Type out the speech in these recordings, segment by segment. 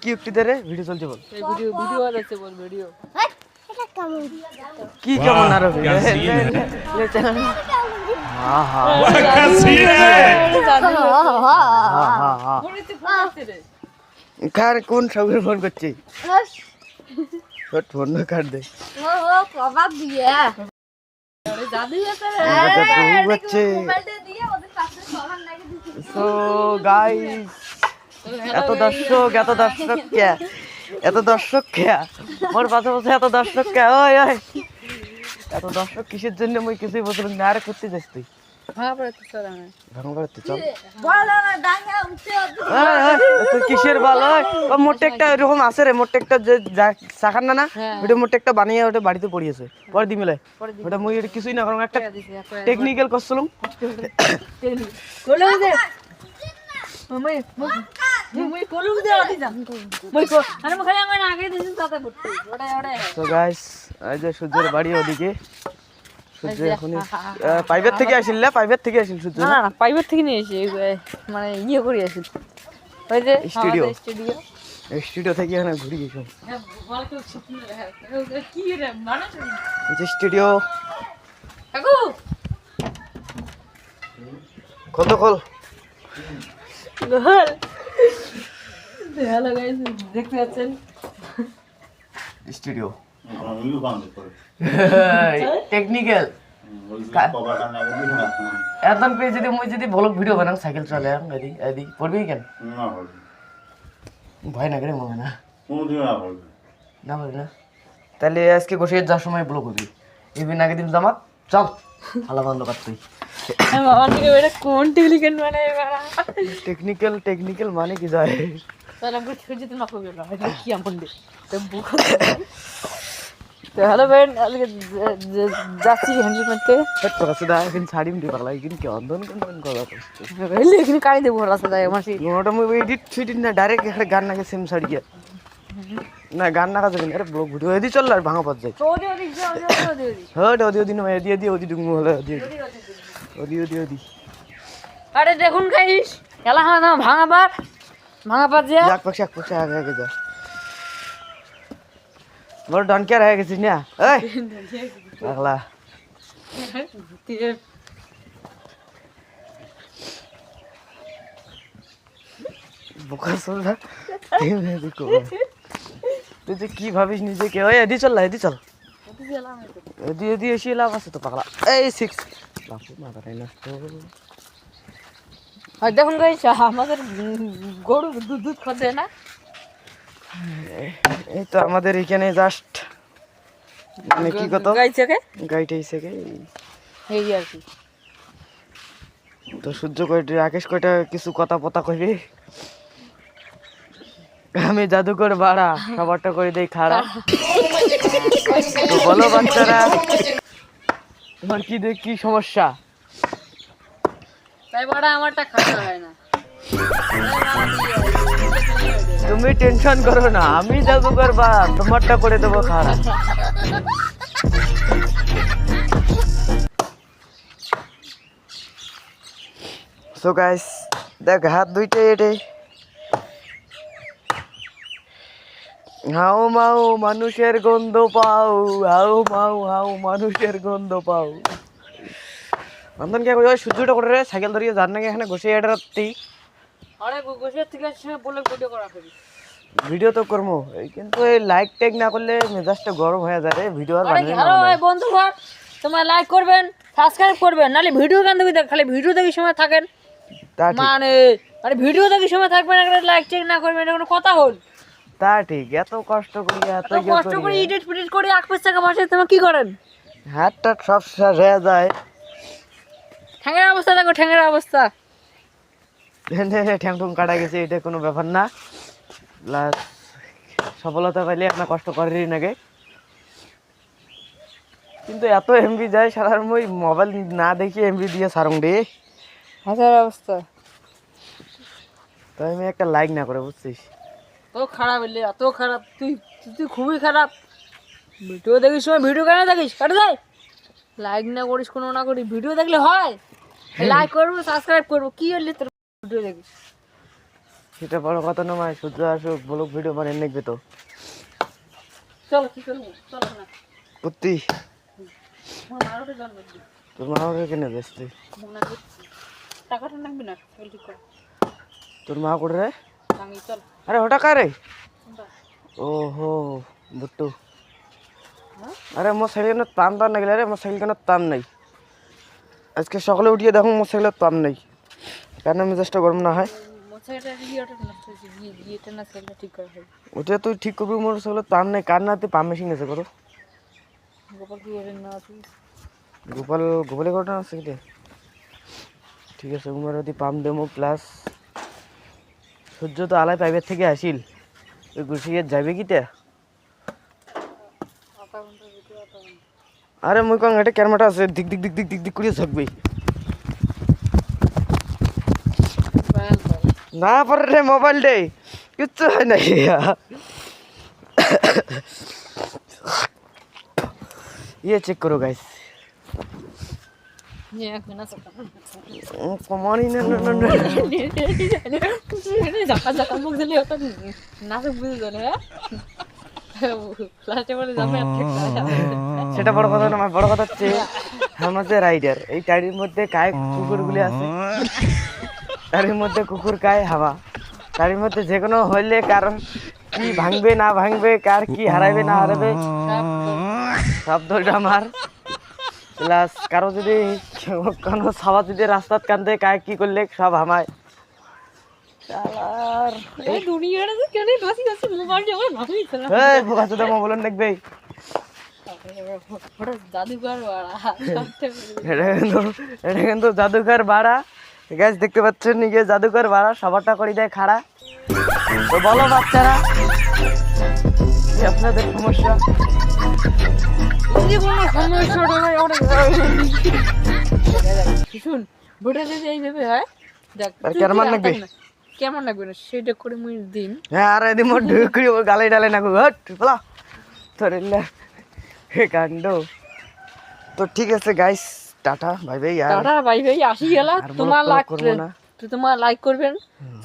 কি উক্তি দে রে ভিডিও চলছে বল ভিডিও ভিডিও আছে বল ভিডিও কি কেমন আর হবে ले चल हां हां কার কোন সবের ফোন করছিস ছোট ফোন না কাট দে ও কবাব দিয়ে জাদু আছে রে মোবাইল দিয়ে ওদের পাশে সরান লাগে দিছি সো গাইস এত দর্শক কে মোর পাশে বসে এত দর্শক কে ওই ওই এত দর্শক কিসের জন্য মই কিছুই বলছিলাম না আরে করতে যাস তুই হ্যাঁ পড়তে চল আমি ভাঙ করতে চল বল না ডাঙ্গা উঠে তুই কিসের বাল ও মোটে একটা এরকম আছে রে মোটে একটা যে সাখান না ওটা মোটে একটা বানিয়ে ওটা বাড়িতে পড়িয়েছে পরে দি মিলে ওটা মই এটা কিছুই না কারণ একটা টেকনিক্যাল করছিলাম কোলো দে মই কোলো দে আদি যা মই কো আরে খালি আমি না আগে দিছিস তাতে পড়তে ওটা ওটা তো গাইস এই যে সূর্যের বাড়ি ওদিকে সূর্য এখন পাইপের থেকে আসিল সূর্য না না পাইপের থেকে নিয়ে এসে মানে ইয়ে করে আসি ওই যে স্টুডিও থেকে এখানে ঘুরে গেছি কি রে মানে এই যে স্টুডিও কাকু কত কল গোল হ্যালো গাইস দেখতে পাচ্ছেন স্টুডিও টেকনিক্যাল এখন পে যদি মই যদি ব্লগ ভিডিও বানাং সাইকেল চলে এদি এদি পড়বি কেন না হবে ভয় না করে মনে না কোনদিন না হবে না হবে না তাহলে আজকে গোসে যাওয়ার সময় ব্লগ হবি ইভিন আগের দিন জামাত চল ভালো বন্ধ কর তুই মামা থেকে এটা কোন টেকনিক্যাল মানে টেকনিক্যাল মানে কি যায় তাহলে আমরা ছেড়ে যেতে না হবে না কি আমন দে তো হ্যালো ভাই আজকে যাচ্ছি হ্যান্ডেল করতে তো রাস্তা এখন ছাড়ি মিটি পারলা কিন্তু কি অন্ধন কোন কথা এলে এখানে কাই দেবো রাস্তা যায় মাসি ওটা মুই এডিট ফিটিং না ডাইরেক্ট একটা গান নাকে সেম ছাড়ি গিয়া না গান নাকা যাবে আরে ব্লগ ভিডিও এদি চল আর ভাঙা পড় যায় ওদি ওদি ওদি হট ওদি না এদি ওদি ডুঙ্গু হলো ওদি আরে দেখুন গাইস খেলা হয় না ভাঙা পার যে এক পাশে আগে যা বড় ডন কে রয়ে গেছিস না এই পাগলা বোকা সোজা তুই যে কি ভাবিস নিজেকে ওই এদি চল এদি এসে লাভ আছে তো পাগলা এই সিক্স বাপু মাথায় নষ্ট আর দেখুন গাইস আমাদের গরু দুধ খাচ্ছে না এই তো আমাদের এখানে জাস্ট মানে কি কত গাইটা হিসেবে এই আর কি তো সূর্য কয়টা রাকেশ কয়টা কিছু কথা পতা কইবে আমি জাদুকর বাড়া সবারটা করে দেই খাড়া তো বলো বাচ্চারা তোমার কি সমস্যা তাই বড় আমারটা খাওয়া হয় না তুমি টেনশন করো না আমি জাদুকর বাড়া তোমারটা করে দেবো খাড়া সো গাইস দেখ হাত দুইটাই এটে হাউ মাউ মানুষের গন্ধ পাও হাউ মানুষের গন্ধ পাও বন্ধন কে কই সূর্যটা করে রে সাইকেল ধরিয়ে যান নাকি এখানে বসে এটা রাত্রি আরে গোসে থেকে বলে ভিডিও করা করি ভিডিও তো করবো কিন্তু এই লাইক টেক না করলে মেজাজটা গরম হয়ে যায় রে ভিডিও আর বানাবে না হ্যালো ভাই বন্ধুগণ তোমরা লাইক করবেন সাবস্ক্রাইব করবেন নালে ভিডিও কেন দেখি খালি ভিডিও দেখি সময় থাকেন তা ঠিক মানে ভিডিও দেখি সময় থাকবেন একটা লাইক চেক না করবেন এটা কোনো কথা হল তা ঠিক এত কষ্ট করি এত কষ্ট করে এডিট করে 1 টাকা মাসে তোমরা কি করেন হাতটা সব শেষ হয়ে যায় ঠ্যাঙ্গের অবস্থা দেখো ঠ্যাঙ্গের অবস্থা ঠ্যাং ঠুং কাটা গেছে এটা কোনো ব্যাপার না প্লাস সফলতা পাইলে আপনার কষ্ট করেরই নাকি কিন্তু এত এমবি যায় সারার মই মোবাইল না দেখি এমবি দিয়ে সারং রে হাজার অবস্থা তাই আমি একটা লাইক না করে বুঝছিস তো খারাপ হইলে এত খারাপ তুই খুবই খারাপ ভিডিও দেখিস সময় ভিডিও কেন দেখিস কাটে যায় লাইক না করিস কোনো না করিস ভিডিও দেখলে হয় লাইক করবো সাবস্ক্রাইব করবো কি হলে তোর ভিডিও দেখিস সেটা বড় কথা নয়, সূর্য আসুক ব্লগ ভিডিও বানিয়ে নেবে তো চলো কি করবো, চলো না কুত্তি আমার মারোটা জন্ম দিই তোর মা আমাকে কেনে বেশ তুই মনে করছি টাকাটা লাগবে না চল ঠিক কর তোর মা করে রে আমি চল আরে ওটা কার রে কোনটা? ওহো বুট্টু হ্যাঁ? আরে মোর সাইকেল পাম পাম না গেলে রে মোর সাইকেল পাম নাই আজকে সকালে উঠিয়ে দেখো মোর সাইকেল পাম নাই কেন মেজাজটা গরম না হয় মোছাইটা ইয়েটা নষ্ট হয়েছে ইয়েটা না সেলটা ঠিক করা হয় ওটা তুই ঠিক করবি মোর সাইকেল পাম নাই কার না তুই পাম মেশিন আছে কত গোপাল কি করে না তুই গোপালে কটা আছে কি ঠিক আছে উমার যদি পাম দেবো প্লাস সূর্য তো আলাই পাইবের থেকে আসিল ওই গুছিয়ে যাবে কি তে আধা ঘন্টার ভিতরে আধা ঘন্টা আরে মুই কং এটা ক্যামেরাটা আছে দিক দিক দিক দিক দিক দিক করে থাকবি ব্যাল ব্যাল না পারে রে মোবাইল ডে কিচ্ছু হয় না ये चेक करो गाइस নিয়ে এক মিনিট আছে कमानी ना ना ना জাকা জাকা মুখ দিলে ওটা নাচে বুঝে যাবে হ্যাঁ লাস্টে বলে যাবে সেটা বড় কথা না বড় কথা হচ্ছে আমাদের রাইডার এই টাইডের মধ্যে কায় কুকুরগুলি আছে তার মধ্যে কুকুর কায় হাওয়া তার মধ্যে যে কোনো হইলে কারণ কি ভাঙবে না ভাঙবে কার কি হারাইবে না হারাবে সব দোষটা আমার প্লাস কারো যদি কোনো সাবা যদি রাস্তাত কান্দে কায় কি করলে সব হামায় শালার এই দুনিয়াটা যে কেন নাচি নাচি মোবাইল যাবে ভাবি না এই বোকা চোদা মোবাইল দেখবে ওটা জাদুঘর বাড়া এটা কিন্তু জাদুঘর ভাড়া গাছ দেখতে পাচ্ছেন নিজে জাদুঘর ভাড়া সবারটা করে দেয় খাড়া তো বলো বাচ্চারা কি আপনাদের সমস্যা এই কোনো সমস্যা নাই ওটা শুন ভোটে যদি এইভাবে হয় দেখ আর কেমন লাগবে? কেমন লাগবে না সেটা করে মুই দিন হ্যাঁ আর এদিন মোট ঢুকরি ও গালে ডালে না গো হট বলা তোর হে কাণ্ড তো ঠিক আছে গাইস টাটা বাই বাই আর টাটা বাই বাই আসি গেল আর তোমার ব্লগ লাইক করবো না। তোমার লাইক করবেন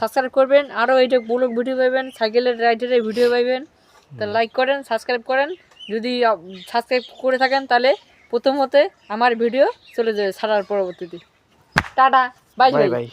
সাবস্ক্রাইব করবেন আরো এইটা ব্লগ ভিডিও পাবেন সাইকেলের রাইডারের ভিডিও পাবেন তো লাইক করেন সাবস্ক্রাইব করেন যদি সাবস্ক্রাইব করে থাকেন তাহলে প্রথমতে আমার ভিডিও চলে যাবে ছাড়ার পরবর্তীতে tata bye bye bye bye